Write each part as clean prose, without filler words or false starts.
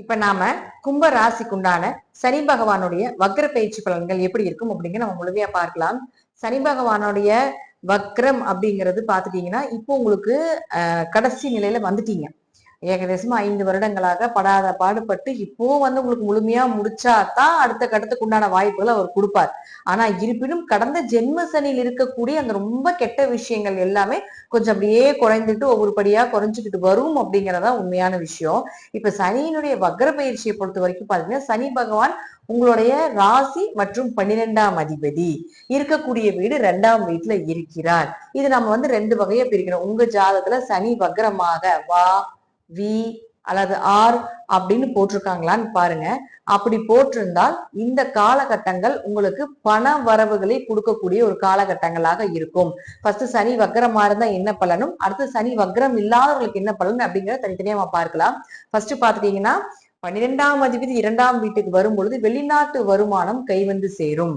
இப்ப நாம கும்ப ராசிக்குண்டான சனி பகவானுடைய வக்ர பயிற்சி பலன்கள் எப்படி இருக்கும் அப்படிங்கிற நம்ம முழுமையா பார்க்கலாம். சனி பகவானுடைய வக்ரம் அப்படிங்கிறது பாத்துட்டீங்கன்னா இப்போ உங்களுக்கு கடைசி நிலையில வந்துட்டீங்க. ஏகதேசமா 5 வருடங்களாக படாத பாடுபட்டு இப்போ உங்களுக்கு முழுமையா முடிச்சாதான் அடுத்த கட்டத்துக்கு உண்டான வாய்ப்புகளை அவர் கொடுப்பார். ஆனா இருப்பினும் கடந்த ஜென்ம சனியில் இருக்கக்கூடிய அந்த ரொம்ப கெட்ட விஷயங்கள் எல்லாமே கொஞ்சம் அப்படியே குறைந்துட்டு ஒவ்வொரு படியா குறைஞ்சுக்கிட்டு வரும் அப்படிங்கறதா உண்மையான விஷயம். இப்ப சனியினுடைய வக்ர பயிற்சியை பொறுத்த வரைக்கும் பாத்தீங்கன்னா சனி பகவான் உங்களுடைய ராசி மற்றும் 12ஆம் அதிபதி இருக்கக்கூடிய வீடு 2ஆம் வீட்டுல இருக்கிறார். இது நம்ம 2 வகையா பிரிக்கிறோம். உங்க ஜாதகத்துல சனி வக்ரமாக வா வி அல்லது ஆர் அப்படின்னு போட்டிருக்காங்களான்னு பாருங்க. அப்படி போட்டிருந்தால் இந்த காலகட்டங்கள் உங்களுக்கு பண வரவுகளை கொடுக்கக்கூடிய ஒரு காலகட்டங்களாக இருக்கும். ஃபர்ஸ்ட் சனி வக்ரமா இருந்தா என்ன பலனும், அடுத்து சனி வக்ரம் இல்லாதவர்களுக்கு என்ன பலன் அப்படிங்கிறத தனித்தனியா நம்ம பார்க்கலாம். ஃபர்ஸ்ட் பாத்துட்டீங்கன்னா 12ஆம் அதிபதி 2ஆம் வீட்டுக்கு வரும்பொழுது வெளிநாட்டு வருமானம் கைவந்து சேரும்.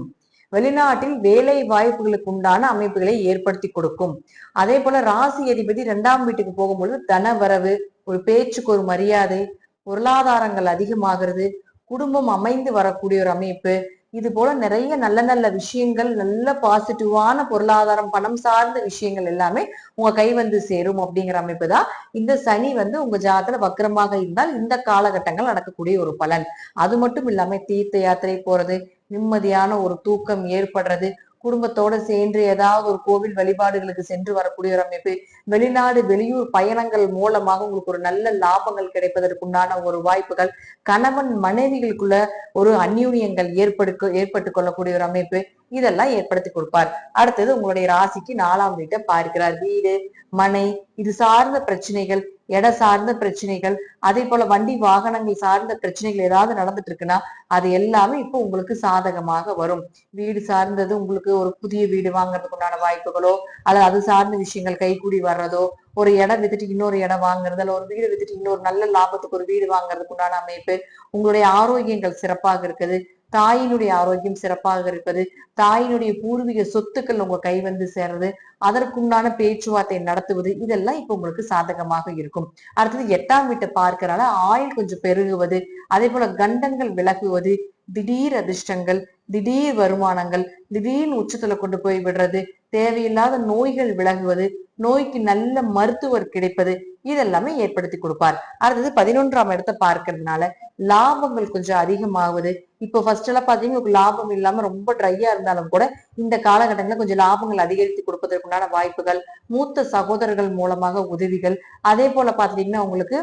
வெளிநாட்டில் வேலை வாய்ப்புகளுக்கு உண்டான அமைப்புகளை ஏற்படுத்தி கொடுக்கும். அதே போல ராசி அதிபதி 2ஆம் வீட்டுக்கு போகும்பொழுது தன வரவு, ஒரு பேச்சுக்கு ஒரு மரியாதை, பொருளாதாரங்கள் அதிகமாகிறது, குடும்பம் அமைந்து வரக்கூடிய ஒரு அமைப்பு, இது போல நிறைய நல்ல நல்ல விஷயங்கள், நல்ல பாசிட்டிவான பொருளாதாரம், பணம் சார்ந்த விஷயங்கள் எல்லாமே உங்க கை வந்து சேரும் அப்படிங்கிற அமைப்பு தான் இந்த சனி உங்க ஜாதகத்துல வக்ரமாக இருந்தால் இந்த காலகட்டங்கள் நடக்கக்கூடிய ஒரு பலன். அது மட்டும் இல்லாம தீர்த்த யாத்திரை போறது, நிம்மதியான ஒரு தூக்கம் ஏற்படுறது, குடும்பத்தோட சேர்ந்து ஏதாவது ஒரு கோவில் வழிபாடுகளுக்கு சென்று வரக்கூடிய ஒரு அமைப்பு, வெளிநாடு வெளியூர் பயணங்கள் மூலமாக உங்களுக்கு ஒரு நல்ல லாபங்கள் கிடைப்பதற்குண்டான ஒரு வாய்ப்புகள், கணவன் மனைவிகளுக்குள்ள ஒரு அந்யூன்யங்கள் ஏற்பட்டு கொள்ளக்கூடிய ஒரு அமைப்பு, இதெல்லாம் ஏற்படுத்தி கொடுப்பார். அடுத்தது உங்களுடைய ராசிக்கு 4ஆம் வீட்டை பார்க்கிறார். வீடு மனை இது சார்ந்த பிரச்சனைகள், இட சார்ந்த பிரச்சனைகள், அதே போல வண்டி வாகனங்கள் சார்ந்த பிரச்சனைகள் ஏதாவது நடந்துட்டு இருக்குன்னா அது எல்லாமே இப்போ உங்களுக்கு சாதகமாக வரும். வீடு சார்ந்தது உங்களுக்கு ஒரு புதிய வீடு வாங்குறதுக்கு உண்டான வாய்ப்புகளோ அல்லது அது சார்ந்த விஷயங்கள் கைகூடி வர்றதோ, ஒரு இடம் வித்துட்டு இன்னொரு இடம் வாங்குறது, அல்ல ஒரு வீடு வித்துட்டு இன்னொரு நல்ல லாபத்துக்கு ஒரு வீடு வாங்குறதுக்கு உண்டான அமைப்பு, உங்களுடைய ஆரோக்கியங்கள் சிறப்பாக இருக்குது, தாயினுடைய ஆரோக்கியம் சிறப்பாக இருப்பது, தாயினுடைய பூர்வீக சொத்துக்கள் உங்க கை வந்து சேர்றது, அதற்குண்டான பேச்சுவார்த்தை நடத்துவது, இதெல்லாம் இப்ப உங்களுக்கு சாதகமாக இருக்கும். அடுத்தது 8ஆம் வீட்டை பார்க்கறனால ஆயுள் கொஞ்சம் பெருகுவது, அதே போல கண்டங்கள் விலகுவது, திடீர் அதிர்ஷ்டங்கள், திடீர் வருமானங்கள், திடீர்னு உச்சத்துல கொண்டு போய் விடுறது, தேவையில்லாத நோய்கள் விலகுவது, நோய்க்கு நல்ல மருத்துவர் கிடைப்பது, இதெல்லாமே ஏற்படுத்தி கொடுப்பார். அடுத்தது 11ஆம் இடத்தை பார்க்கறதுனால லாபங்கள் கொஞ்சம் அதிகமாகுது. இப்போ ஃபர்ஸ்ட் எல்லாம் பாத்தீங்கன்னா லாபம் இல்லாம ரொம்ப ட்ரையா இருந்தாலும் கூட இந்த காலகட்டங்களில் கொஞ்சம் லாபங்கள் அதிகரித்து கொடுப்பதற்குண்டான வாய்ப்புகள், மூத்த சகோதரர்கள் மூலமாக உதவிகள், அதே போல பாத்தீங்கன்னா உங்களுக்கு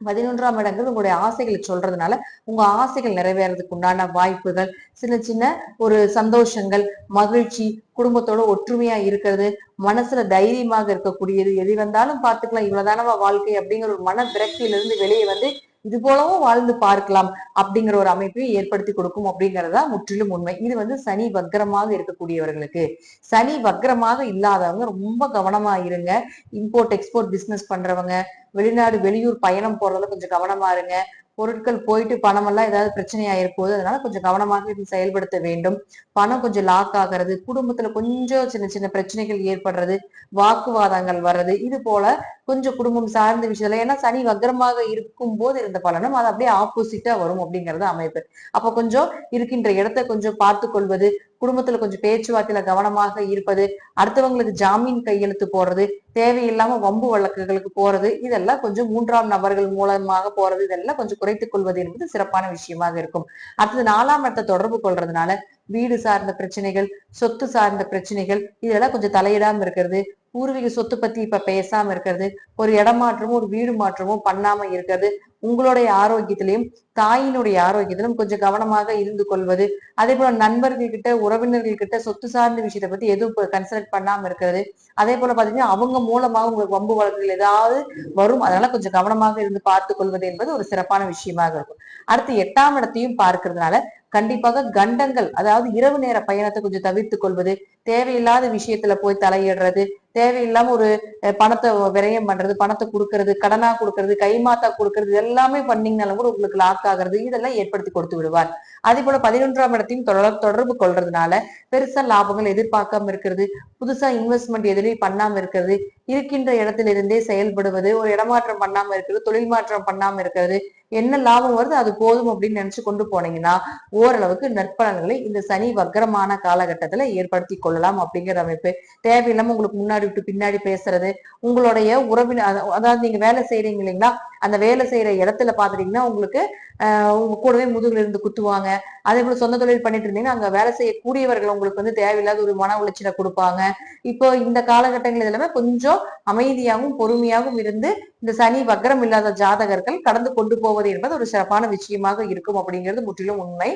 11ஆம் இடங்கள் உங்களுடைய ஆசைகளை சொல்றதுனால உங்க ஆசைகள் நிறைவேறதுக்கு உண்டான வாய்ப்புகள், சின்ன சின்ன ஒரு சந்தோஷங்கள், மகிழ்ச்சி, குடும்பத்தோட ஒற்றுமையா இருக்கிறது, மனசுல தைரியமாக இருக்கக்கூடியது, எது வந்தாலும் பார்த்துக்கலாம் இவ்வளவுதானவா வாழ்க்கை அப்படிங்கிற ஒரு மன விரக்தியிலிருந்து வெளியே இது போலவும் வாழ்ந்து பார்க்கலாம் அப்படிங்கிற ஒரு அமைப்பையும் ஏற்படுத்தி கொடுக்கும் அப்படிங்கறதா முற்றிலும் உண்மை. இது சனி வக்ரமாக இருக்கக்கூடியவர்களுக்கு. சனி வக்ரமாக இல்லாதவங்க ரொம்ப கவனமா இருங்க. இம்போர்ட் எக்ஸ்போர்ட் பிசினஸ் பண்றவங்க, வெளிநாடு வெளியூர் பயணம் போறதுல கொஞ்சம் கவனமா இருங்க. பொருட்கள் போயிட்டு பணம் எல்லாம் ஏதாவது பிரச்சனை ஆயிருப்போது, அதனால கொஞ்சம் கவனமாக இது செயல்படுத்த வேண்டும். பணம் கொஞ்சம் லாக் ஆகிறது, குடும்பத்துல கொஞ்சம் சின்ன சின்ன பிரச்சனைகள் ஏற்படுறது, வாக்குவாதங்கள் வர்றது, இது போல கொஞ்சம் குடும்பம் சார்ந்த விஷயத்துல, ஏன்னா சனி வக்ரமாக இருக்கும் போது இருந்த பலனும் அது அப்படியே ஆப்போசிட்டா வரும் அப்படிங்கறது அமைப்பு. அப்ப கொஞ்சம் இருக்கின்ற இடத்தை கொஞ்சம் பார்த்து கொள்வது, குடும்பத்துல கொஞ்சம் பேச்சுவார்த்தையில கவனமாக இருப்பது, அடுத்தவங்களுக்கு ஜாமீன் கையெழுத்து போடுறது, தேவையில்லாம வம்பு வழக்குகளுக்கு போறது, இதெல்லாம் கொஞ்சம் 3ஆம் நபர்கள் மூலமாக போறது, இதெல்லாம் கொஞ்சம் குறைத்துக் கொள்வது என்பது சிறப்பான விஷயமாக இருக்கும். அடுத்தது 4ஆம் இடத்தை தொடர்பு கொள்றதுனால வீடு சார்ந்த பிரச்சனைகள், சொத்து சார்ந்த பிரச்சனைகள், இதெல்லாம் கொஞ்சம் தலையிடாம இருக்கிறது, பூர்வீக சொத்து பத்தி இப்ப பேசாம இருக்கிறது, ஒரு இடமாற்றமோ ஒரு வீடு மாற்றமோ பண்ணாம இருக்கிறது, உங்களுடைய ஆரோக்கியத்திலையும் தாயினுடைய ஆரோக்கியத்திலும் கொஞ்சம் கவனமாக இருந்து கொள்வது, அதே போல நண்பர்கள் கிட்ட உறவினர்கள் கிட்ட சொத்து சார்ந்த விஷயத்தை பத்தி எதுவும் கன்சல்ட் பண்ணாம இருக்கிறது, அதே போல பாத்தீங்கன்னா அவங்க மூலமாக உங்களுக்கு வம்பு வழக்குகள் ஏதாவது வரும், அதனால கொஞ்சம் கவனமாக இருந்து பார்த்து கொள்வது என்பது ஒரு சிறப்பான விஷயமாக இருக்கும். அடுத்து 8ஆம் இடத்தையும் பார்க்கறதுனால கண்டிப்பாக கண்டங்கள், அதாவது இரவு நேர பயணத்தை கொஞ்சம் தவிர்த்து கொள்வது, தேவையில்லாத விஷயத்துல போய் தலையிடுறது, தேவையில்லாம ஒரு பணத்தை விரயம் பண்றது, பணத்தை கொடுக்கறது, கடனா கொடுக்கறது, கைமாத்தா கொடுக்கறது, எல்லாமே பண்ணீங்கனாலும் கூட உங்களுக்கு லாக் ஆகுறது, இதெல்லாம் ஏற்படுத்தி கொடுத்து விடுவார். அதே போல 11ஆம் இடத்தையும் தொடர்பு கொள்றதுனால பெருசா லாபங்கள் எதிர்பார்க்காம இருக்கிறது, புதுசா இன்வெஸ்ட்மெண்ட் எதுலையும் பண்ணாம இருக்கிறது, இருக்கின்ற இடத்திலிருந்தே செயல்படுவது, ஒரு இடமாற்றம் பண்ணாம இருக்கிறது, தொழில் மாற்றம் பண்ணாம இருக்கிறது, என்ன லாபம் வருது அது போதும் அப்படின்னு நினைச்சு கொண்டு போனீங்கன்னா ஓரளவுக்கு நற்பலன்களை இந்த சனி வக்கரமான காலகட்டத்துல ஏற்படுத்தி கொள்ளலாம் அப்படிங்கிற அமைப்பு. தேவையில்லாம உங்களுக்கு முன்னாடி விட்டு பின்னாடி பேசுறது, உங்களுடைய உறவினர் அதாவது நீங்க வேலை செய்யறீங்க இல்லைங்களா, அந்த வேலை செய்யற இடத்துல பாத்துட்டீங்கன்னா உங்களுக்கு உங்க கூடவே முதுகுல இருந்து குத்துவாங்க. அதே போல சொந்த தொழில் பண்ணிட்டு இருந்தீங்கன்னா அங்க வேலை செய்யக்கூடியவர்கள் உங்களுக்கு வந்து தேவையில்லாத ஒரு மன உளைச்சலை கொடுப்பாங்க. இப்போ இந்த காலகட்டங்கள் எல்லாமே கொஞ்சம் அமைதியாகவும் பொறுமையாகவும் இருந்து இந்த சனி வக்கரம் இல்லாத ஜாதகர்கள் கடந்து கொண்டு போவது என்பது ஒரு சிறப்பான விஷயமாக இருக்கும் அப்படிங்கிறது முற்றிலும் உண்மை.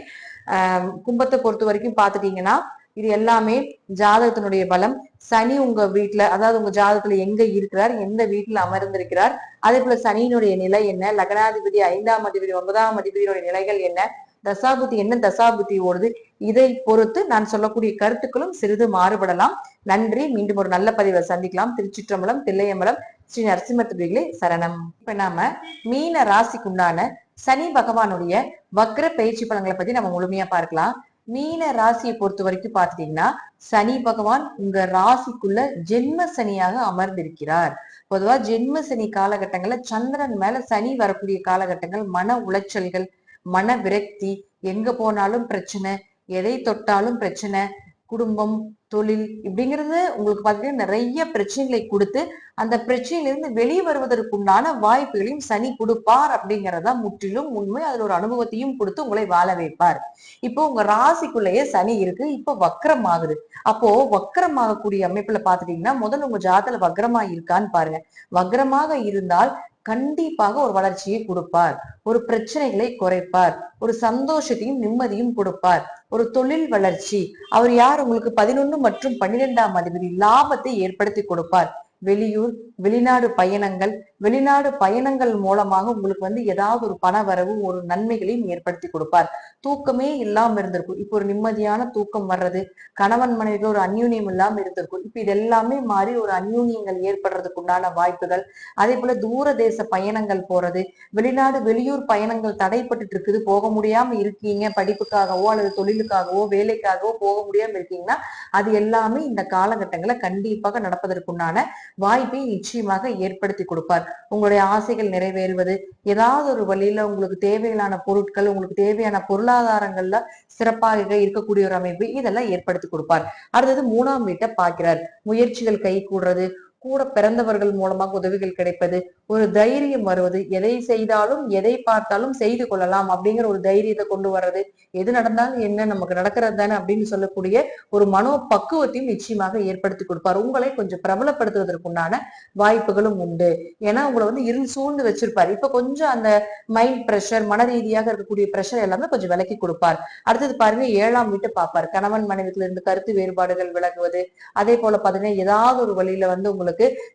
கும்பத்தை பொறுத்த வரைக்கும் பாத்துட்டீங்கன்னா இது எல்லாமே ஜாதகத்தினுடைய பலம். சனி உங்க வீட்டுல, அதாவது உங்க ஜாதகத்துல எங்க இருக்கிறார், எந்த வீட்டுல அமர்ந்திருக்கிறார், அதே போல சனியினுடைய நிலை என்ன, லக்னாதிபதி, 5ஆம் அதிபதி, 9ஆம் அதிபதியினுடைய நிலைகள் என்ன, தசாபுத்தி என்ன தசாபுத்தி ஓடுது, இதை பொறுத்து நான் சொல்லக்கூடிய கருத்துக்களும் சிறிது மாறுபடலாம். நன்றி. மீண்டும் ஒரு நல்ல பதிவை சந்திக்கலாம். திருச்சிற்றம்பலம், தில்லையம்பலம், ஸ்ரீ நரசிம்மத்துபிகளே சரணம். இப்ப நாம மீன ராசிக்குண்டான சனி பகவானுடைய வக்ர பயிற்சி பலன்களை பத்தி நம்ம முழுமையா பார்க்கலாம். மீன ராசியை பொறுத்த வரைக்கும் பாத்தீங்கன்னா சனி பகவான் உங்க ராசிக்குள்ள ஜென்ம சனியாக அமர்ந்திருக்கிறார். பொதுவா ஜென்ம சனி காலகட்டங்கள்ல சந்திரன் மேல சனி வரக்கூடிய காலகட்டங்கள் மன உளைச்சல்கள், மன விரக்தி, எங்க போனாலும் பிரச்சனை, எதை தொட்டாலும் பிரச்சனை, குடும்பம், தொழில் இப்படிங்கிறது உங்களுக்கு பாத்தீங்கன்னா நிறைய பிரச்சனைகளை கொடுத்து அந்த பிரச்சனையிலிருந்து வெளியே வருவதற்குண்டான வாய்ப்புகளையும் சனி கொடுப்பார் அப்படிங்கறதா முற்றிலும் உண்மை. அதுல ஒரு அனுபவத்தையும் கொடுத்து உங்களை வாழ வைப்பார். இப்போ உங்க ராசிக்குள்ளேயே சனி இருக்கு, இப்போ வக்ரம் ஆகுது. அப்போ வக்ரம் ஆகக்கூடிய அமைப்புல பாத்துட்டீங்கன்னா முதல்ல உங்க ஜாதத்துல வக்ரமா இருக்கான்னு பாருங்க. வக்ரமாக இருந்தால் கண்டிப்பாக ஒரு வளர்ச்சியை கொடுப்பார், ஒரு பிரச்சனைகளை குறைப்பார், ஒரு சந்தோஷத்தையும் நிம்மதியும் கொடுப்பார், ஒரு தொழில் வளர்ச்சி. அவர் யார், உங்களுக்கு 11 மற்றும் 12ஆம் அதிபதி, லாபத்தை ஏற்படுத்தி கொடுப்பார். வெளியூர் வெளிநாடு பயணங்கள், வெளிநாடு பயணங்கள் மூலமாக உங்களுக்கு வந்து ஏதாவது ஒரு பண வரவு, ஒரு நன்மைகளையும் ஏற்படுத்தி கொடுப்பார். தூக்கமே இல்லாம இருந்திருக்கும், இப்போ ஒரு நிம்மதியான தூக்கம் வர்றது, கணவன் மனைவிக்கு ஒரு அந்யூன்யம் இல்லாம இருந்திருக்கும், இப்ப இது எல்லாமே மாறி ஒரு அந்யூன்யங்கள் ஏற்படுறதுக்கு உண்டான வாய்ப்புகள். அதே போல தூர தேச பயணங்கள் போறது, வெளிநாடு வெளியூர் பயணங்கள் தடைப்பட்டு இருக்குது, போக முடியாம இருக்கீங்க, படிப்புக்காகவோ அல்லது தொழிலுக்காகவோ வேலைக்காகவோ போக முடியாம இருக்கீங்கன்னா அது எல்லாமே இந்த காலகட்டங்களை கண்டிப்பாக நடப்பதற்குண்டான வாய்ப்பை நிச்சயமாக ஏற்படுத்தி கொடுப்பார். உங்களுடைய ஆசைகள் நிறைவேறுவது, ஏதாவது ஒரு வழியில உங்களுக்கு தேவையான பொருட்கள், உங்களுக்கு தேவையான பொருளாதாரங்கள்ல சிறப்பாக இருக்கக்கூடிய ஒரு அமைப்பு, இதெல்லாம் ஏற்படுத்தி கொடுப்பார். அடுத்தது 3ஆம் வீட்டை பார்க்கிறார். முயற்சிகள் கை கூடுறது, கூட பிறந்தவர்கள் மூலமாக உதவிகள் கிடைப்பது, ஒரு தைரியம் வருவது, எதை செய்தாலும் எதை பார்த்தாலும் செய்து கொள்ளலாம் அப்படிங்கிற ஒரு தைரியத்தை கொண்டு வர்றது, எது நடந்தாலும் என்ன நமக்கு நடக்கிறது தானே அப்படின்னு சொல்லக்கூடிய ஒரு மனோ பக்குவத்தையும் நிச்சயமாக ஏற்படுத்தி கொடுப்பார். உங்களை கொஞ்சம் பிரபலப்படுத்துவதற்குண்டான வாய்ப்புகளும் உண்டு. ஏன்னா உங்களை வந்து இருள் சூழ்ந்து வச்சிருப்பார். இப்ப கொஞ்சம் அந்த மைண்ட் பிரஷர், மன ரீதியாக இருக்கக்கூடிய பிரஷர் எல்லாமே கொஞ்சம் விலக்கி கொடுப்பார். அடுத்தது பாருங்க 7ஆம் வீட்டை பார்ப்பார். கணவன் மனைவிக்குள்ள இருந்து கருத்து வேறுபாடுகள் விலகுவது, அதே போல பாத்தீங்கன்னா ஏதாவது ஒரு வழியில வந்து உங்களுக்கு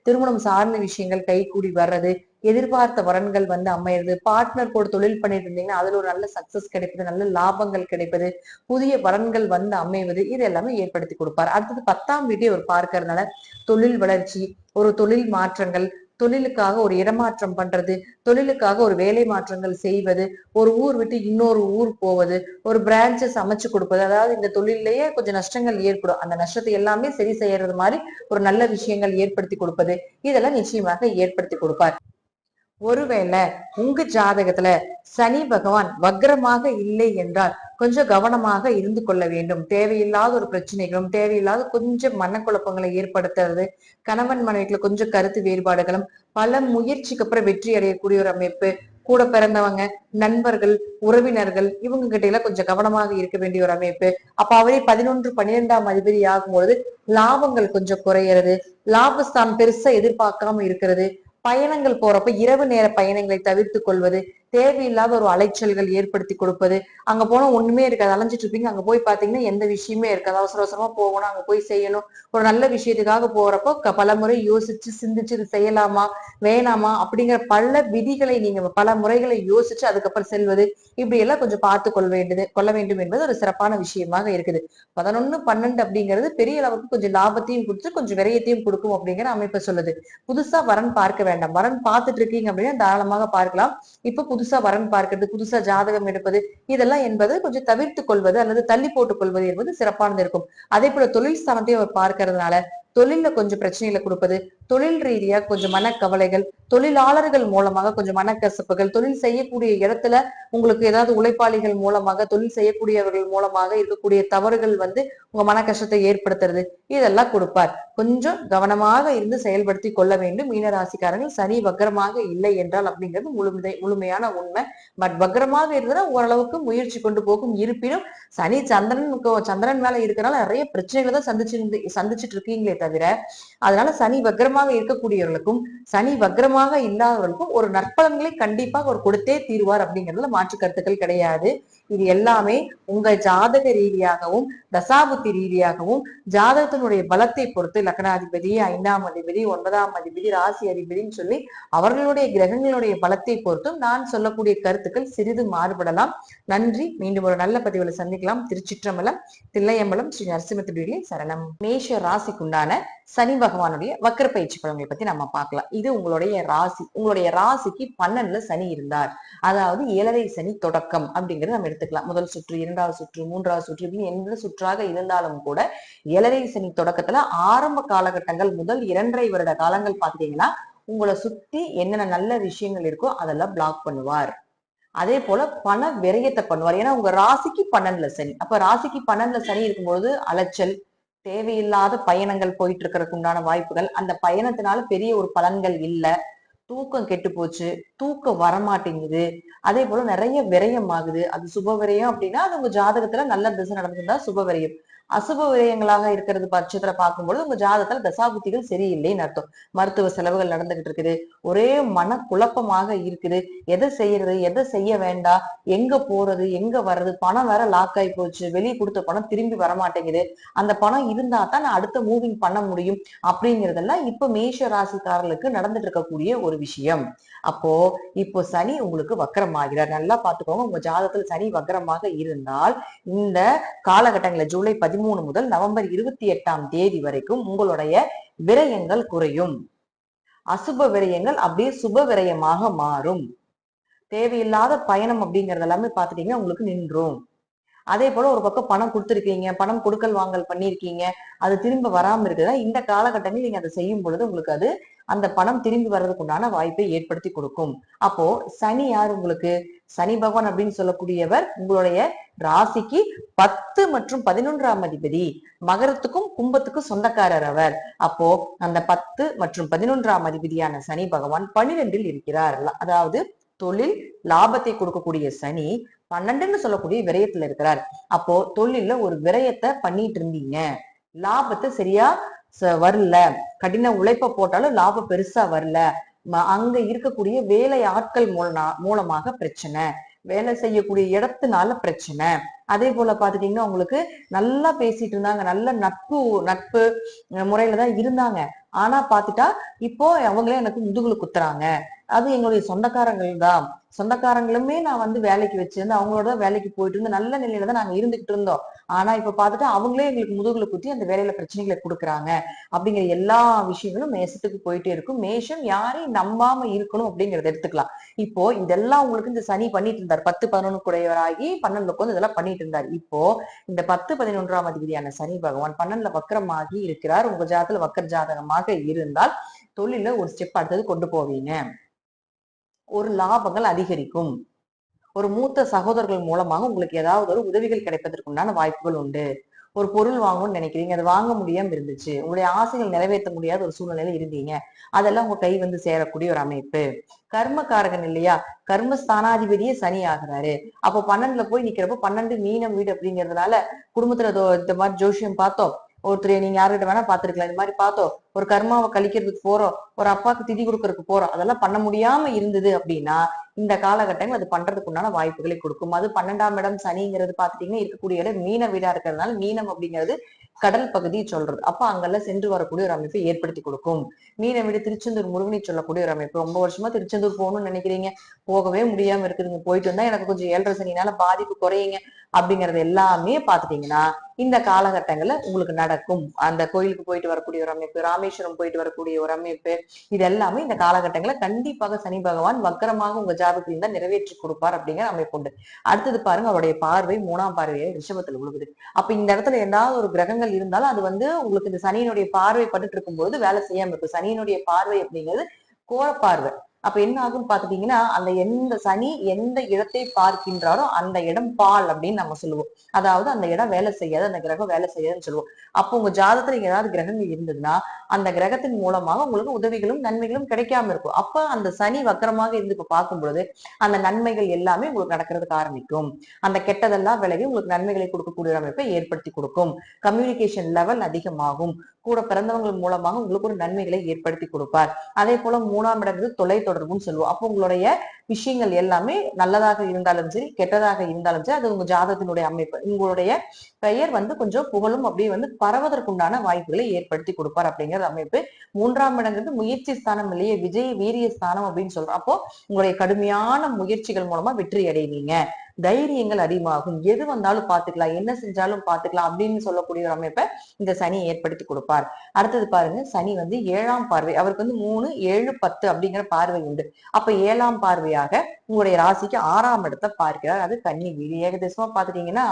திருமணம் சார்ந்த விஷயங்கள் கைகூடி வர்றது, எதிர்பார்த்த வரன்கள் வந்து அமையிறது, பார்ட்னர் கூட தொழில் பண்ணிட்டு இருந்தீங்கன்னா அதுல ஒரு நல்ல சக்சஸ் கிடைப்பது, நல்ல லாபங்கள் கிடைப்பது, புதிய வரன்கள் வந்து அமைவது, இது எல்லாமே ஏற்படுத்தி கொடுப்பார். அடுத்தது 10ஆம் வீட்டை ஒரு பார்க்கறதுனால தொழில் வளர்ச்சி, ஒரு தொழில் மாற்றங்கள், தொழிலுக்காக ஒரு இடமாற்றம் பண்றது, தொழிலுக்காக ஒரு வேலை மாற்றங்கள் செய்வது, ஒரு ஊர் விட்டு இன்னொரு ஊர் போவது, ஒரு பிரான்ச்சஸ் அமைச்சு கொடுப்பது, அதாவது இந்த தொழிலேயே கொஞ்சம் நஷ்டங்கள் ஏற்படும், அந்த நஷ்டத்தை எல்லாமே சரி செய்யறது மாதிரி ஒரு நல்ல விஷயங்கள் ஏற்படுத்தி கொடுப்பது, இதெல்லாம் நிச்சயமாக ஏற்படுத்தி கொடுப்பார். ஒருவேளை உங்க ஜாதகத்துல சனி பகவான் வக்ரமாக இல்லை என்றால் கொஞ்சம் கவனமாக இருந்து கொள்ள வேண்டும். தேவையில்லாத ஒரு பிரச்சனைகளும், தேவையில்லாத கொஞ்சம் மனக்குழப்பங்களை ஏற்படுத்துறது, கணவன் மனைவிக்குள்ள கொஞ்சம் கருத்து வேறுபாடுகளும், பல முயற்சிக்கு அப்புறம் வெற்றி அடையக்கூடிய ஒரு அமைப்பு, கூட பிறந்தவங்க, நண்பர்கள், உறவினர்கள் இவங்க கிட்ட எல்லாம் கொஞ்சம் கவனமாக இருக்க வேண்டிய ஒரு அமைப்பு. அப்ப அவரே 11 12ஆம் அதிபதி ஆகும்பொழுது லாபங்கள் கொஞ்சம் குறையிறது, லாபஸ்தான் பெருசா எதிர்பார்க்காம இருக்கிறது, பயணங்கள் போறப்ப இரவு நேர பயணங்களை தவிர்த்து கொள்வது, தேவையில்லாத ஒரு அலைச்சல்கள் ஏற்படுத்தி கொடுப்பது, அங்க போனா ஒண்ணுமே இருக்காது, அலைஞ்சிட்டு இருப்பீங்க, அங்க போய் பாத்தீங்கன்னா எந்த விஷயமே இருக்காது, அவசர அவசரமா போகணும், அங்க போய் செய்யணும், ஒரு நல்ல விஷயத்துக்காக போறப்போ பல முறை யோசிச்சு சிந்திச்சு இது செய்யலாமா வேணாமா அப்படிங்கிற பல விதிகளை நீங்க பல முறைகளை யோசிச்சு அதுக்கப்புறம் செல்வது, இப்படி எல்லாம் கொஞ்சம் பார்த்து கொள்ள வேண்டும் என்பது ஒரு சிறப்பான விஷயமாக இருக்குது. 11 12 அப்படிங்கிறது பெரிய அளவுக்கு கொஞ்சம் லாபத்தையும் கொடுத்து கொஞ்சம் விரயத்தையும் கொடுக்கும் அப்படிங்கிற அமைப்பை சொல்லுது. புதுசா வரன் பார்க்க வேண்டாம், வரன் பார்த்துட்டு இருக்கீங்க அப்படின்னா தாராளமாக பார்க்கலாம். இப்ப புதுசா வரன் பார்க்கிறது, புதுசா ஜாதகம் எடுப்பது, இதெல்லாம் என்பது கொஞ்சம் தவிர்த்து கொள்வது அல்லது தள்ளி போட்டுக் கொள்வது என்பது சிறப்பானது இருக்கும். அதே போல தொழில் ஸ்தானத்தையும் அவர் பார்க்கறதுனால தொழில்ல கொஞ்சம் பிரச்சனைகளை கொடுப்பது, தொழில் ரீதியா கொஞ்சம் மனக்கவலைகள், தொழிலாளர்கள் மூலமாக கொஞ்சம் மனக்கசப்புகள், தொழில் செய்யக்கூடிய இடத்துல உங்களுக்கு ஏதாவது உழைப்பாளிகள் மூலமாக, தொழில் செய்யக்கூடியவர்கள் மூலமாக இருக்கக்கூடிய தவறுகள் உங்க மன கஷ்டத்தை ஏற்படுத்துறது, இதெல்லாம் கொடுப்பார். கொஞ்சம் கவனமாக இருந்து செயல்படுத்தி கொள்ள வேண்டும் மீனராசிக்காரர்கள். சனி வக்கரமாக இல்லை என்றால் அப்படிங்கிறது முழுமையான உண்மை. பட் வக்கரமாக இருந்தா ஓரளவுக்கு முயற்சி கொண்டு போகும். இருப்பினும் சனி சந்திரன் மேல இருக்கிறனால நிறைய பிரச்சனைகளை தான் சந்திச்சுட்டு இருக்கீங்களே தவிர, அதனால சனி வக்கரமாக இருக்கக்கூடியவர்களுக்கும் சனி வக்கரமாக இல்லாதவர்களுக்கும் ஒரு நற்பலன்களை கண்டிப்பாக ஒரு கொடுத்தே தீர்வார் அப்படிங்கிறதுல மாற்று கருத்துக்கள் கிடையாது. இது எல்லாமே உங்க ஜாதக ரீதியாகவும் தசாபுத்தி ரீதியாகவும் ஜாதகத்தினுடைய பலத்தை பொறுத்து, லக்னாதிபதி, 5ஆம் அதிபதி, 9ஆம் அதிபதி, ராசி அதிபதினு சொல்லி அவர்களுடைய கிரகங்களுடைய பலத்தை பொறுத்தும் நான் சொல்லக்கூடிய கருத்துக்கள் சிறிது மாறுபடலாம். நன்றி. மீண்டும் ஒரு நல்ல பதிவுல சந்திக்கலாம். திருச்சிற்றம்பலம், தில்லையம்பலம், ஸ்ரீ நரசிம்மத்துடைய சரணம். மேஷ ராசிக்குண்டான சனி பகவானுடைய வக்கர பயிற்சி பலன்களை பத்தி நம்ம பார்க்கலாம். இது உங்களுடைய ராசி. உங்களுடைய ராசிக்கு 12ல சனி இருந்தார், அதாவது 7ரை சனி தொடக்கம் அப்படிங்கிறது நம்ம எடுத்துக்கலாம். முதல் சுற்று, 2வது சுற்று, 3வது சுற்று, இப்படின்னு எந்த சுற்றாக இருந்தாலும் கூட 7ரை சனி தொடக்கத்துல ஆரம்ப காலகட்டங்கள் முதல் 2.5 வருட காலங்கள் பாத்தீங்கன்னா உங்களை சுத்தி என்னென்ன நல்ல விஷயங்கள் இருக்கோ அதெல்லாம் பிளாக் பண்ணுவார். அதே போல பண விரயத்தை பண்ணுவார். ஏன்னா உங்க ராசிக்கு 12ல சனி. அப்ப ராசிக்கு 12ல சனி இருக்கும்போது அலைச்சல், தேவையில்லாத பயணங்கள் போயிட்டு இருக்கிறதுக்கு உண்டான வாய்ப்புகள், அந்த பயணத்தினால பெரிய ஒரு பலன்கள் இல்ல, தூக்கம் கெட்டு போச்சு, தூக்கம் வரமாட்டேங்குது, அதே போல நிறைய விரயம் ஆகுது. அது சுப விரயம் அப்படின்னா அது உங்க ஜாதகத்துல நல்ல திசை நடந்திருந்தா சுப விரயம். அசுப விரயங்களாக இருக்கிறது பட்சத்துல பார்க்கும்போது உங்க ஜாதகத்துல தசாபுத்திகள் சரியில்லைன்னு அர்த்தம். மருத்துவ செலவுகள் நடந்துகிட்டு இருக்குது, ஒரே மன குழப்பமாக இருக்குது, எதை செய்யறது எதை செய்ய வேண்டாம், எங்க போறது எங்க வர்றது, பணம் வேற லாக் ஆகி போச்சு, வெளியே கொடுத்த பணம் திரும்பி வரமாட்டேங்குது, அந்த பணம் இருந்தா தான் நான் அடுத்த மூவிங் பண்ண முடியும் அப்படிங்கிறதெல்லாம் இப்ப மேஷ ராசிக்காரர்களுக்கு நடந்துட்டு இருக்கக்கூடிய ஒரு விஷயம். அப்போ இப்போ சனி உங்களுக்கு வக்கரமாகிறார். நல்லா பாத்துக்கோங்க. உங்க ஜாதகத்துல சனி வக்கரமாக இருந்தால் இந்த காலகட்டங்களில் ஜூலை 13 முதல் நவம்பர் 28ஆம் தேதி வரைக்கும் உங்களுடைய விரயங்கள் குறையும். அசுப விரயங்கள் அப்படியே சுப விரயமாக மாறும். தேவையில்லாத பயணம் அப்படிங்கறது எல்லாமே பாத்துட்டீங்கன்னா உங்களுக்கு நின்றும். அதே போல ஒரு பக்கம் பணம் கொடுத்துருக்கீங்க, பணம் கொடுக்கல் வாங்கல் பண்ணிருக்கீங்க, அது திரும்ப வராம இருக்குதா, இந்த காலகட்டங்களில் நீங்க அதை செய்யும் பொழுது உங்களுக்கு அது அந்த பணம் திரும்பி வர்றதுக்கு உண்டான வாய்ப்பை ஏற்படுத்தி கொடுக்கும். அப்போ சனி யார் உங்களுக்கு? சனி பகவான் அப்படின்னு சொல்லக்கூடியவர் உங்களுடைய ராசிக்கு 10 மற்றும் 11ஆம் அதிபதி, மகரத்துக்கும் கும்பத்துக்கும் சொந்தக்காரர் அவர். அப்போ அந்த 10 மற்றும் 11ஆம் அதிபதியான சனி பகவான் 12ல் இருக்கிறார். அதாவது தொழில் லாபத்தை கொடுக்கக்கூடிய சனி 12ன்னு சொல்லக்கூடிய விரயத்துல இருக்கிறார். அப்போ தொழில ஒரு விரயத்தை பண்ணிட்டு இருந்தீங்க, லாபத்தை சரியா வரல, கடின உழைப்ப போட்டாலும் லாபம் பெருசா வரல, அங்க இருக்கக்கூடிய வேலை ஆட்கள் மூலமாக பிரச்சனை, வேலை செய்யக்கூடிய இடத்துனால பிரச்சனை, அதே போல பாத்துட்டீங்கன்னா உங்களுக்கு நல்லா பேசிட்டு இருந்தாங்க, நல்ல நட்பு முறையில தான் இருந்தாங்க, ஆனா பாத்துட்டா இப்போ அவங்களே எனக்கு முதுகுல குத்துறாங்க, அது எங்களுடைய சொந்தக்காரங்கள் தான், சொந்தக்காரங்களுமே நான் வேலைக்கு வச்சிருந்து அவங்களோட வேலைக்கு போயிட்டு இருந்து நல்ல நிலையில தான் நாங்க இருந்துகிட்டு இருந்தோம், ஆனா இப்ப பாத்துட்டா அவங்களே எங்களுக்கு முதுகுல குத்தி அந்த வேலையில பிரச்சனைகளை கொடுக்குறாங்க அப்படிங்கிற எல்லா விஷயங்களும் மேஷத்துக்கு போயிட்டே இருக்கும். மேஷம் யாரையும் நம்பாம இருக்கணும் அப்படிங்கறத எடுத்துக்கலாம். இப்போ இதெல்லாம் உங்களுக்கு இந்த சனி பண்ணிட்டு இருந்தார். 10, 11 குடையவராகி 12 உட்காந்து இதெல்லாம் பண்ணிட்டு இருந்தார். இப்போ இந்த 10, 11ஆம் அதிபதியான சனி பகவான் 12ல வக்கரமாகி இருக்கிறார். உங்க ஜாதகத்துல வக்கர ஜாதகமாக இருந்தால் தொழில ஒரு ஸ்டெப் அடுத்தது கொண்டு போவீங்க, ஒரு லாபங்கள் அதிகரிக்கும், ஒரு மூத்த சகோதரர்கள் மூலமாக உங்களுக்கு ஏதாவது ஒரு உதவிகள் கிடைப்பதற்கு உண்டான வாய்ப்புகள் உண்டு. ஒரு பொருள் வாங்கணும்னு நினைக்கிறீங்க, அது வாங்க முடியாம இருந்துச்சு, உங்களுடைய ஆசைகள் நிறைவேற்ற முடியாத ஒரு சூழ்நிலையில இருந்தீங்க, அதெல்லாம் உங்க கை சேரக்கூடிய ஒரு அமைப்பு. கர்மகாரகன் இல்லையா, கர்மஸ்தானாதிபதியே சனி ஆகிறாரு. அப்போ 12ல போய் நிக்கிறப்போ 12 மீனம் வீடு அப்படிங்கிறதுனால குடும்பத்துல இந்த மாதிரி ஜோசியம் பார்த்தோம், ஒருத்தர் நீங்க யாருக்கிட்ட வேணா பாத்துருக்கலாம், இந்த மாதிரி பார்த்தோம், ஒரு கர்மாவை கழிக்கிறதுக்கு போறோம், ஒரு அப்பாவுக்கு திதி கொடுக்கறதுக்கு போறோம், அதெல்லாம் பண்ண முடியாம இருந்தது அப்படின்னா இந்த காலகட்டங்கள் அது பண்றதுக்கு உண்டான வாய்ப்புகளை கொடுக்கும். அது 12ஆம் இடம் சனிங்கிறது பாத்துட்டீங்கன்னா இருக்கக்கூடிய இடம் மீன வீடா இருக்கிறதுனால, மீனம் அப்படிங்கிறது கடல் பகுதி சொல்றது, அப்ப அங்கெல்லாம் சென்று வரக்கூடிய ஒரு அமைப்பை ஏற்படுத்தி கொடுக்கும். மீன வீடு திருச்செந்தூர் முருகனை சொல்லக்கூடிய ஒரு அமைப்பு. ரொம்ப வருஷமா திருச்செந்தூர் போகணும்னு நினைக்கிறீங்க, போகவே முடியாம இருக்குதுங்க, போயிட்டு வந்தா எனக்கு கொஞ்சம் 7.5 சனினால பாதிப்பு குறையுங்க அப்படிங்கறது எல்லாமே பாத்துட்டீங்கன்னா இந்த காலகட்டங்கள்ல உங்களுக்கு நடக்கும். அந்த கோயிலுக்கு போயிட்டு வரக்கூடிய ஒரு அமைப்பு, ராமேஸ்வரம் ராமேஸ்வரம் போயிட்டு வரக்கூடிய ஒரு அமைப்பு, இது எல்லாமே இந்த காலகட்டங்களில் கண்டிப்பாக சனி பகவான் வக்கரமாக உங்க ஜாதகத்தில் இருந்தா நிறைவேற்றி கொடுப்பார் அப்படிங்கிற அமைப்பு உண்டு. அடுத்தது பாருங்க, அவருடைய பார்வை 3ஆம் பார்வையை ரிஷபத்துல விழுகுது. அப்ப இந்த இடத்துல ஏதாவது ஒரு கிரகங்கள் இருந்தாலும் அது வந்து உங்களுக்கு இந்த சனியினுடைய பார்வை பட்டுட்டு இருக்கும்போது வேலை செய்யாம இருக்கும். சனியினுடைய பார்வை அப்படிங்கிறது கோர பார்வை. அப்ப என்ன ஆகும்னு பாத்துட்டீங்கன்னா, அந்த எந்த சனி எந்த இடத்தை பார்க்கின்றாரோ அந்த இடம் பால் அப்படின்னு நம்ம சொல்லுவோம். அதாவது அந்த இடம் வேலை செய்யாது, அந்த கிரகம் வேலை செய்யாதுன்னு சொல்லுவோம். அப்போ உங்க ஜாதகத்துல ஏதாவது கிரகங்கள் இருந்ததுன்னா அந்த கிரகத்தின் மூலமாக உங்களுக்கு உதவிகளும் நன்மைகளும் கிடைக்காம இருக்கும். அப்ப அந்த சனி வக்கரமாக இருந்து இப்ப பார்க்கும் பொழுது அந்த நன்மைகள் எல்லாமே உங்களுக்கு நடக்கிறதுக்கு ஆரம்பிக்கும். அந்த கெட்டதெல்லாம் விலகி உங்களுக்கு நன்மைகளை கொடுக்கக்கூடிய அமைப்பை ஏற்படுத்தி கொடுக்கும். கம்யூனிகேஷன் லெவல் அதிகமாகும். கூட பிறந்தவங்கள் மூலமாக உங்களுக்கு ஒரு நன்மைகளை ஏற்படுத்தி கொடுப்பார். அதே போல 3ஆம் இடங்கிறது தொலை தொடர்புன்னு சொல்லுவோம். அப்போ உங்களுடைய விஷயங்கள் எல்லாமே நல்லதாக இருந்தாலும் சரி கெட்டதாக இருந்தாலும் சரி அது உங்க ஜாதகத்தினுடைய அமைப்பு. உங்களுடைய பெயர் வந்து கொஞ்சம் புகழும் அப்படியே வந்து பரவதற்குண்டான வாய்ப்புகளை ஏற்படுத்தி கொடுப்பார் அப்படிங்கிறது அமைப்பு. 3ஆம் இடங்கிறது முயற்சி ஸ்தானம் இல்லையே, விஜய் வீரிய ஸ்தானம் அப்படின்னு சொல்றோம். அப்போ உங்களுடைய கடுமையான முயற்சிகள் மூலமா வெற்றி அடைவீங்க. தைரியங்கள் அதிகமாகும். எது வந்தாலும் பாத்துக்கலாம், என்ன செஞ்சாலும் பாத்துக்கலாம் அப்படின்னு சொல்லக்கூடிய ஒரு அமைப்பை இந்த சனி ஏற்படுத்தி கொடுப்பார். அடுத்தது பாருங்க, சனி வந்து 7ஆம் பார்வை, அவருக்கு வந்து 3, 7, 10 அப்படிங்கிற பார்வை உண்டு. அப்ப 7ஆம் பார்வையாக உங்களுடைய ராசிக்கு 6ஆம் இடத்தை பார்க்கிறார். அது கன்னி வீடு. ஏகதேசமா பாத்துட்டீங்கன்னா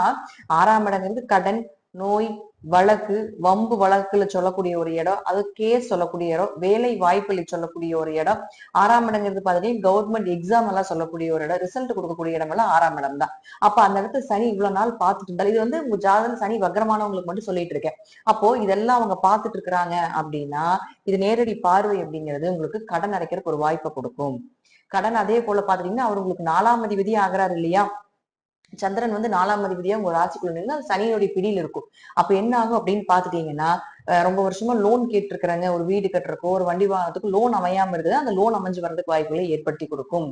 6ஆம் இடங்கிறது கடன், நோய், வழக்கு, வம்பு வழக்குல சொல்லக்கூடிய ஒரு இடம், அது கேஸ் சொல்லக்கூடிய இடம், வேலை வாய்ப்புகளை சொல்லக்கூடிய ஒரு இடம். 6ஆம் இடங்கிறது பாத்தீங்கன்னா கவர்மெண்ட் எக்ஸாம் எல்லாம் சொல்லக்கூடிய ஒரு இடம், ரிசல்ட் கொடுக்கக்கூடிய இடம் எல்லாம் 6ஆம் இடம் தான். அப்ப அந்த இடத்துல சனி இவ்வளவு நாள் பார்த்துட்டு இருந்தாலும், இது வந்து உங்க ஜாதகம் சனி வக்ரமானவங்களுக்கு மட்டும் சொல்லிட்டு இருக்கேன். அப்போ இதெல்லாம் அவங்க பார்த்துட்டு இருக்கிறாங்க அப்படின்னா இது நேரடி பார்வை அப்படிங்கிறது உங்களுக்கு கடன் அடைக்கிறதுக்கு ஒரு வாய்ப்பை கொடுக்கும். கடன் அதே போல பாத்தீங்கன்னா அவர் உங்களுக்கு 4ஆம் அதிபதியே ஆகிறாரு இல்லையா, சந்திரன் வந்து 4ஆம் அதிபதியா உங்க ராசிக்குள்ள நின்று அது சனியினுடைய பிடியில் இருக்கும். அப்ப என்ன ஆகும் அப்படின்னு பாத்துட்டீங்கன்னா, ரொம்ப வருஷமா லோன் கேட்டிருக்கிறாங்க, ஒரு வீடு கட்டுறக்கோ ஒரு வண்டி வாங்குறதுக்கு லோன் அமையாம இருக்குது, அந்த லோன் அமைஞ்சு வர்றதுக்கு வாய்ப்புகளை ஏற்படுத்தி கொடுக்கும்.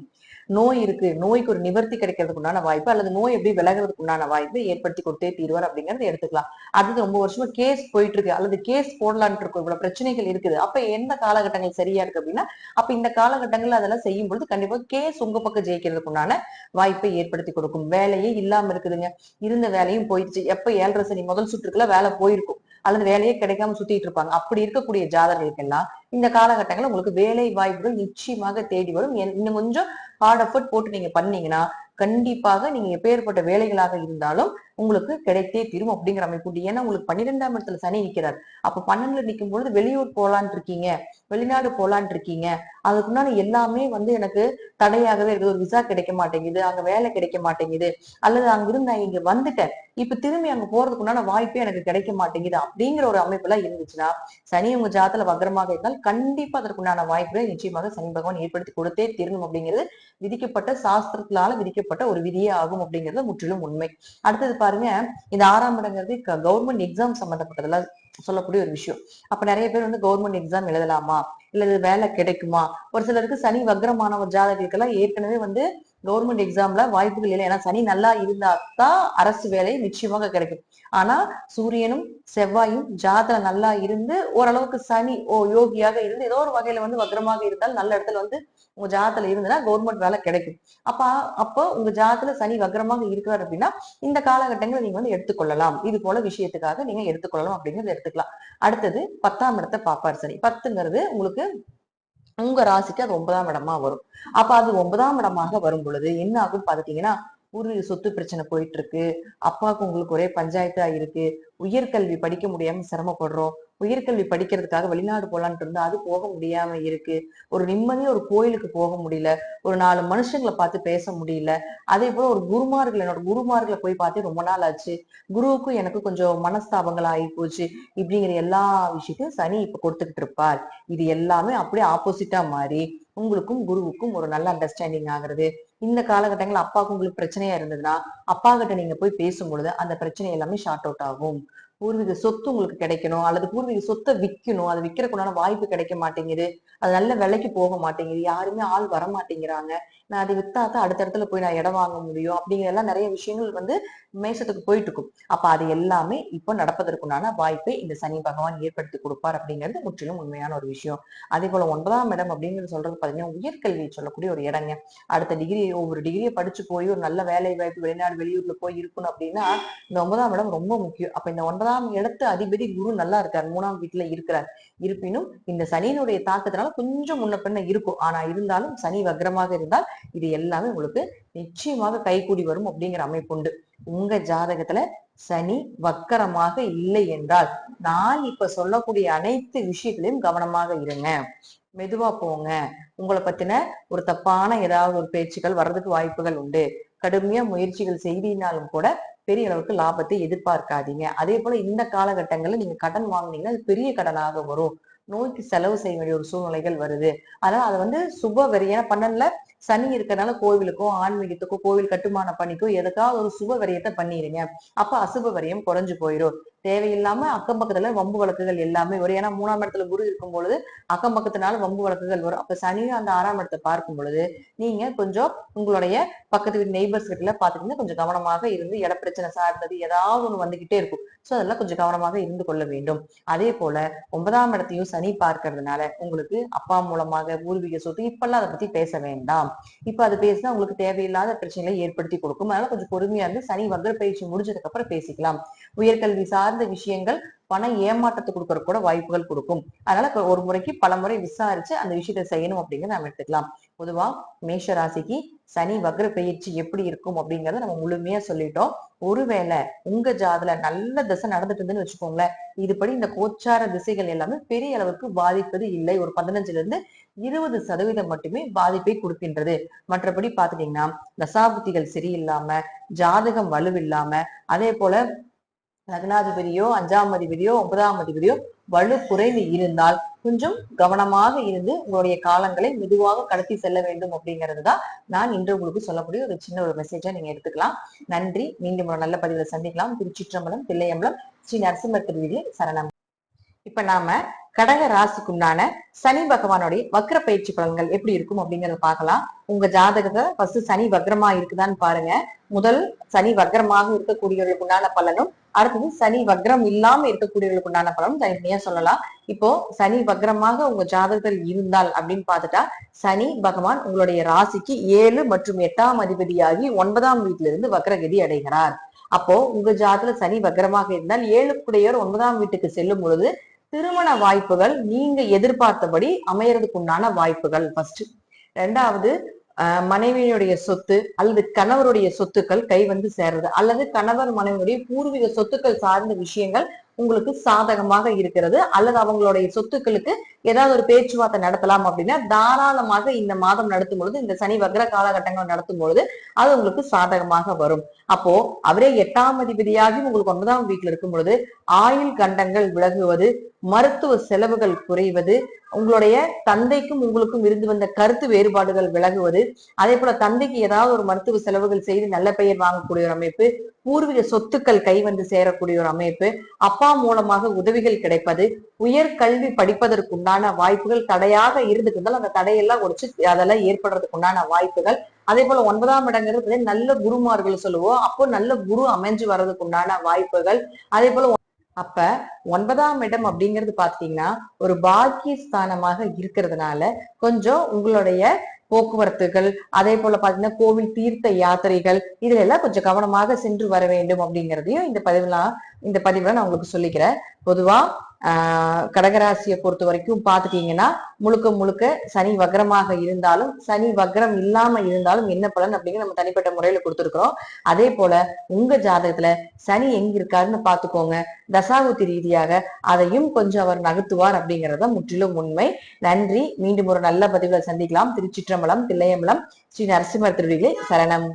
நோய் இருக்கு, நோய்க்கு ஒரு நிவர்த்தி கிடைக்கிறதுக்கு உண்டான வாய்ப்பு அல்லது நோய் எப்படி விலகிறதுக்கு உண்டான வாய்ப்பு ஏற்படுத்தி கொடுத்தே தீர்வார் அப்படிங்கறத எடுத்துக்கலாம். அது ரொம்ப வருஷமா கேஸ் போயிட்டு இருக்கு அல்லது கேஸ் போடலான்ட்டு இருக்கும், இவ்வளவு பிரச்சனைகள் இருக்குது. அப்ப எந்த காலகட்டங்கள் சரியா இருக்கு அப்படின்னா, அப்ப இந்த காலகட்டங்கள்ல அதெல்லாம் செய்யும் பொழுது கண்டிப்பா கேஸ் உங்க பக்கம் ஜெயிக்கிறதுக்கு உண்டான வாய்ப்பை ஏற்படுத்தி கொடுக்கும். வேலையே இல்லாம இருக்குதுங்க, இருந்த வேலையும் போயிடுச்சு. எப்ப 7.5 சனி முதல் சுற்றுக்குள்ள வேலை போயிருக்கும் அல்லது வேலையே கிடைக்காம சுத்திட்டு இருப்பாங்க. அப்படி இருக்கக்கூடிய ஜாதகர்களுக்கு எல்லாம் இந்த காலகட்டங்கள்ல உங்களுக்கு வேலை வாய்ப்புகள் நிச்சயமாக தேடி வரும். இன்னும் கொஞ்சம் ஹார்ட் எஃபர்ட் போட்டு நீங்க பண்ணீங்கன்னா கண்டிப்பாக நீங்க எப்பேற்பட்ட வேலைகளாக இருந்தாலும் உங்களுக்கு கிடைத்தே தீரும் அப்படிங்கிற அமைப்பு உண்டு. ஏன்னா உங்களுக்கு 12ஆம் இடத்துல சனி நிற்கிறார். அப்ப 12ல நிற்கும் பொழுது வெளியூர் போலான் இருக்கீங்க, வெளிநாடு போலான் இருக்கீங்க, அதுக்குண்டான எல்லாமே வந்து எனக்கு தடையாகவே இருக்குது. ஒரு விசா கிடைக்க மாட்டேங்குது, அங்க வேலை கிடைக்க மாட்டேங்குது, அல்லது அங்கிருந்து நான் இங்க வந்துட்டேன், இப்ப திரும்பி அங்க போறதுக்குண்டான வாய்ப்பே எனக்கு கிடைக்க மாட்டேங்குது அப்படிங்கிற ஒரு அமைப்பு எல்லாம் இருந்துச்சுன்னா சனி உங்க ஜாதத்துல வக்ரமாக இருந்தால் கண்டிப்பா அதற்குண்டான வாய்ப்புகளை நிச்சயமாக சனி பகவான் ஏற்படுத்தி கொடுத்தே தீரணும் அப்படிங்கிறது விதிக்கப்பட்ட சாஸ்திரத்தினால விதிக்கப்பட்ட ஒரு விதியே ஆகும் அப்படிங்கிறது முற்றிலும் உண்மை. அடுத்தது பாருங்க, இந்த 6ஆம் இடங்கிறது கவர்மெண்ட் எக்ஸாம் சம்பந்தப்பட்டதெல்லாம் சொல்லக்கூடிய ஒரு விஷயம். அப்ப நிறைய பேர் வந்து கவர்மெண்ட் எக்ஸாம் எழுதலாமா, இல்ல இது வேலை கிடைக்குமா? ஒரு சிலருக்கு சனி வக்ரமான ஒரு ஜாதகங்களுக்கு எல்லாம் ஏற்கனவே வந்து கவர்மெண்ட் எக்ஸாம்ல வாய்ப்புகள் இல்லை. ஏன்னா சனி நல்லா இருந்தா தான் அரசு வேலை நிச்சயமாக கிடைக்கும். ஆனா சூரியனும் செவ்வாயும் ஜாதகத்துல நல்லா இருந்து ஓரளவுக்கு சனி யோகியாக இருந்து ஏதோ ஒரு வகையில வந்து வக்ரமாக இருந்தால் நல்ல இடத்துல வந்து உங்க ஜாதகத்துல இருந்ததுன்னா கவர்மெண்ட் வேலை கிடைக்கும். அப்போ உங்க ஜாதகத்துல சனி வக்ரமாக இருக்கிறார் அப்படின்னா இந்த காலகட்டங்களை நீங்க வந்து எடுத்துக்கொள்ளலாம். இது போல விஷயத்துக்காக நீங்க எடுத்துக்கொள்ளலாம் அப்படிங்கறத எடுத்துக்கலாம். அடுத்தது 10ஆம் இடத்தை பாப்பார் சனி. 10ங்கிறது உங்களுக்கு உங்க ராசிக்கு அது 9ஆம் இடமா வரும். அப்ப அது 9ஆம் இடமாக வரும் பொழுது என்ன ஆகும் பாத்துட்டீங்கன்னா, பூர்வீக சொத்து பிரச்சனை போயிட்டு இருக்கு, அப்பாவுக்கு உங்களுக்கு ஒரே பஞ்சாயத்தா இருக்கு, உயர்கல்வி படிக்க முடியாம சிரமப்படுறோம், உயர்கல்வி படிக்கிறதுக்காக வெளிநாடு போலான்ட்டு இருந்தா அது போக முடியாம இருக்கு, ஒரு நிம்மதியா ஒரு கோயிலுக்கு போக முடியல, ஒரு 4 மனுஷங்களை பார்த்து பேச முடியல, அதே போல ஒரு என்னோட குருமார்களை போய் பார்த்து ரொம்ப நாள் ஆச்சு, குருவுக்கும் எனக்கு கொஞ்சம் மனஸ்தாபங்கள் ஆகி போச்சு, இப்படிங்கிற எல்லா விஷயத்தையும் சனி இப்ப கொடுத்துக்கிட்டு இருப்பார். இது எல்லாமே அப்படியே ஆப்போசிட்டா மாறி உங்களுக்கும் குருவுக்கும் ஒரு நல்ல அண்டர்ஸ்டாண்டிங் ஆகுறது. இந்த காலகட்டங்கள் அப்பாவுக்கு உங்களுக்கு பிரச்சனையா இருந்ததுன்னா அப்பா கிட்ட நீங்க போய் பேசும் பொழுது அந்த பிரச்சனை எல்லாமே ஷார்ட் அவுட் ஆகும். பூர்வீக சொத்து உங்களுக்கு கிடைக்கணும் அல்லது பூர்வீக சொத்தை விற்கணும், அது விற்கிறதுக்குண்டான வாய்ப்பு கிடைக்க மாட்டேங்குது, அது நல்ல விலைக்கு போக மாட்டேங்குது, யாருமே ஆள் வர மாட்டேங்கிறாங்க, நான் அதை வித்தாதான் அடுத்த இடத்துல போய் நான் இடம் வாங்க முடியும் அப்படிங்கிற எல்லாம் நிறைய விஷயங்கள் வந்து மேஷத்துக்கு போயிட்டு இருக்கும். அப்ப அது எல்லாமே இப்போ நடப்பதற்குண்டான வாய்ப்பை இந்த சனி பகவான் ஏற்படுத்தி கொடுப்பார் அப்படிங்கிறது முற்றிலும் உண்மையான ஒரு விஷயம். அதே போல 9ஆம் இடம் அப்படிங்கிறது சொல்றது பாத்தீங்கன்னா உயர்கல்வியை சொல்லக்கூடிய ஒரு இடங்க. அடுத்த டிகிரி ஒவ்வொரு டிகிரியை படிச்சு போய் ஒரு நல்ல வேலை வாய்ப்பு வெளிநாடு வெளியூர்ல போய் இருக்கணும் அப்படின்னா இந்த 9ஆம் இடம் ரொம்ப முக்கியம். அப்ப இந்த 9ஆம் இடத்து அதிபதி குரு நல்லா இருக்கார், 3ஆம் வீட்டுல இருக்கிறார். இருப்பினும் இந்த சனியினுடைய தாக்கத்தினால கொஞ்சம் முன்ன பின்ன இருக்கும். ஆனா இருந்தாலும் சனி வக்ரமாக இருந்தால் இது எல்லாமே உங்களுக்கு நிச்சயமாக கைகூடி வரும் அப்படிங்கிற அமைப்பு உண்டு. உங்க ஜாதகத்துல சனி வக்கரமாக இல்லை என்றால் நான் இப்ப சொல்லக்கூடிய அனைத்து விஷயத்திலையும் கவனமாக இருங்க, மெதுவா போங்க. உங்களை பத்தின ஒரு தப்பான ஏதாவது ஒரு பேச்சுக்கள் வர்றதுக்கு வாய்ப்புகள் உண்டு. கடுமையா முயற்சிகள் செய்தினாலும் கூட பெரிய அளவுக்கு லாபத்தை எதிர்பார்க்காதீங்க. அதே போல இந்த காலகட்டங்கள்ல நீங்க கடன் வாங்குனீங்கன்னா அது பெரிய கடனாக வரும். நோய்க்கு செலவு செய்ய வேண்டிய ஒரு சூழ்நிலைகள் வருது. அதனால அதை வந்து சுப விரயம் பண்ணல. சனி இருக்கிறதுனால கோவிலுக்கோ ஆன்மீகத்துக்கோ கோவில் கட்டுமான பணிக்கோ எதுக்காவது ஒரு சுப விரயத்தை பண்ணிடுங்க. அப்ப அசுப விரயம் குறைஞ்சு போயிடும். தேவையில்லாம அக்கம் பக்கத்துல வம்பு வழக்குகள் எல்லாமே வரும். ஏன்னா 3ஆம் இடத்துல குரு இருக்கும் பொழுது அக்கம் பக்கத்தினால வம்பு வழக்குகள் வரும். அப்ப சனியும் அந்த 6ஆம் இடத்தை பார்க்கும் பொழுது நீங்க கொஞ்சம் உங்களுடைய பக்கத்து வீட்டு நெய்பர்ஸ் கிட்ட பாத்துக்கிட்டு கொஞ்சம் கவனமாக இருந்து இட பிரச்சனை சார்ந்தது ஏதாவது ஒண்ணு வந்துகிட்டே இருக்கும். சோ அதெல்லாம் கொஞ்சம் கவனமாக இருந்து கொள்ள வேண்டும். அதே போல 9ஆம் இடத்தையும் சனி பார்க்கறதுனால உங்களுக்கு அப்பா மூலமாக பூர்வீக சொத்து இப்பெல்லாம் அதை பத்தி பேச வேண்டாம். இப்ப அது பேசினா உங்களுக்கு தேவையில்லாத பிரச்சனைகளை ஏற்படுத்தி கொடுக்கும். அதனால கொஞ்சம் பொறுமையா இருந்து சனி வக்ர பயிற்சி முடிஞ்சதுக்கு அப்புறம் பேசிக்கலாம். உயர்கல்வி சார்ந்த விஷயங்கள் பண ஏமாற்றத்தை கொடுக்கற கூட வாய்ப்புகள் கொடுக்கும். அதனால ஒரு முறைக்கு பல முறை விசாரிச்சு அந்த விஷயத்தை செய்யணும் அப்படிங்கிறத நம்ம எடுத்துக்கலாம். பொதுவா மேஷ ராசிக்கு சனி வக்ர பயிற்சி எப்படி இருக்கும் அப்படிங்கறத நம்ம முழுமையா சொல்லிட்டோம். ஒருவேளை உங்க ஜாதல நல்ல திசை நடந்துட்டு இருந்துன்னு வச்சுக்கோங்களேன், இதுபடி இந்த கோச்சார திசைகள் எல்லாமே பெரிய அளவுக்கு பாதிப்பது இல்லை. ஒரு 15ல இருந்து 20% மட்டுமே பாதிப்பை கொடுக்கின்றது. மற்றபடி பாத்துட்டீங்கன்னா தசாபுத்திகள் சரியில்லாம, ஜாதகம் வலுவில்லாம, அதே போல லக்னாதிபதியோ 5ஆம் அதிபதியோ 9ஆம் அதிபதியோ வலு குறைந்து இருந்தால் கொஞ்சம் கவனமாக இருந்து உங்களுடைய காலங்களை மெதுவாக கடத்தி செல்ல வேண்டும் அப்படிங்கிறது தான் நான் இன்று உங்களுக்கு சொல்லக்கூடிய ஒரு சின்ன ஒரு மெசேஜா நீங்க எடுத்துக்கலாம். நன்றி. மீண்டும் ஒரு நல்ல பதிவில் சந்திக்கலாம். திருச்சிற்றம்பலம், தில்லையம்பலம், ஸ்ரீ நரசிம்மர் திருவிழி சரணம். இப்ப நாம கடக ராசிக்குண்டான சனி பகவானுடைய வக்ர பயிற்சி பலன்கள் எப்படி இருக்கும் அப்படிங்கறத பார்க்கலாம். உங்க ஜாதகத்தை ஃபர்ஸ்ட் சனி வக்ரமா இருக்குதான்னு பாருங்க. முதல் சனி வக்ரமாக இருக்கக்கூடியவர்களுக்கு உண்டான பலனும், அடுத்தது சனி வக்ரம் இல்லாம இருக்கக்கூடியவர்களுக்கு உண்டான பலனும் தனித்தனியா சொல்லலாம். இப்போ சனி வக்ரமாக உங்க ஜாதகத்தில் இருந்தால் அப்படின்னு பார்த்துட்டா சனி பகவான் உங்களுடைய ராசிக்கு 7 மற்றும் 8ஆம் அதிபதியாகி 9ஆம் வீட்டில இருந்து வக்ரகதி அடைகிறார். அப்போ உங்க ஜாதகத்துல சனி வக்ரமாக இருந்தால் 7 9ஆம் வீட்டுக்கு செல்லும் பொழுது திருமண வாய்ப்புகள் நீங்க எதிர்பார்த்தபடி அமையறதுக்கு உண்டான வாய்ப்புகள் ஃபர்ஸ்ட். ரெண்டாவது மனைவியுடைய சொத்து அல்லது கணவருடைய சொத்துக்கள் கை வந்து சேர்றது, அல்லது கணவர் மனைவியுடைய பூர்வீக சொத்துக்கள் சார்ந்த விஷயங்கள் உங்களுக்கு சாதகமாக இருக்கிறது, அல்லது அவங்களுடைய சொத்துக்களுக்கு ஏதாவது ஒரு பேச்சுவார்த்தை நடத்தலாம் அப்படின்னா தாராளமாக இந்த மாதம் நடத்தும் பொழுது, இந்த சனி வக்ர காலகட்டங்கள் நடத்தும் பொழுது அது உங்களுக்கு சாதகமாக வரும். அப்போ அவரே 8ஆம் அதிபதியாகி உங்களுக்கு 9ஆம் வீட்டுல இருக்கும் பொழுது ஆயுள் கண்டங்கள் விலகுவது, மருத்துவ செலவுகள் குறைவது, உங்களுடைய தந்தைக்கும் உங்களுக்கும் இருந்து வந்த கருத்து வேறுபாடுகள் விலகுவது, அதே போல தந்தைக்கு ஏதாவது ஒரு மருத்துவ செலவுகள் செய்து நல்ல பெயர் வாங்கக்கூடிய ஒரு அமைப்பு, பூர்வீக சொத்துக்கள் கை வந்து சேரக்கூடிய ஒரு அமைப்பு, அப்பா மூலமாக உதவிகள் கிடைப்பது, உயர் கல்வி படிப்பதற்கு உண்டான வாய்ப்புகள் தடையாக இருந்துட்டு இருந்தால் அந்த தடையெல்லாம் ஒடிச்சு அதெல்லாம் ஏற்படுறதுக்கு உண்டான வாய்ப்புகள். அதே போல 9ஆம் இடங்கிறது நல்ல குருமார்கள் சொல்லுவோம், அப்போ நல்ல குரு அமைஞ்சு வர்றதுக்கு உண்டான வாய்ப்புகள். அதே போல அப்ப 9ஆம் இடம் அப்படிங்கிறது பாத்தீங்கன்னா ஒரு பாக்கியஸ்தானமாக இருக்கிறதுனால கொஞ்சம் உங்களுடைய போக்குவரத்துகள், அதே போல பாத்தீங்கன்னா கோவில் தீர்த்த யாத்திரைகள் இதுல எல்லாம் கொஞ்சம் கவனமாக சென்று வர வேண்டும் அப்படிங்கிறதையும் இந்த பதிவுல நான் உங்களுக்கு சொல்லிக்கிறேன். பொதுவா கடகராசியை பொறுத்த வரைக்கும் பாத்துட்டீங்கன்னா முழுக்க முழுக்க சனி வக்ரமாக இருந்தாலும் சனி வக்ரம் இல்லாம இருந்தாலும் என்ன பலன் அப்படிங்கிற நம்ம தனிப்பட்ட முறையில கொடுத்துருக்கிறோம். அதே போல உங்க ஜாதகத்துல சனி எங்க இருக்காருன்னு பாத்துக்கோங்க. தசாபுத்தி ரீதியாக அதையும் கொஞ்சம் அவர் நகர்த்துவார் அப்படிங்கறத முற்றிலும் உண்மை. நன்றி. மீண்டும் ஒரு நல்ல பதிவுல சந்திக்கலாம். திருச்சிற்றம்பலம், தில்லையம்பலம், ஸ்ரீ நரசிம்மர் திருவிழி சரணம்.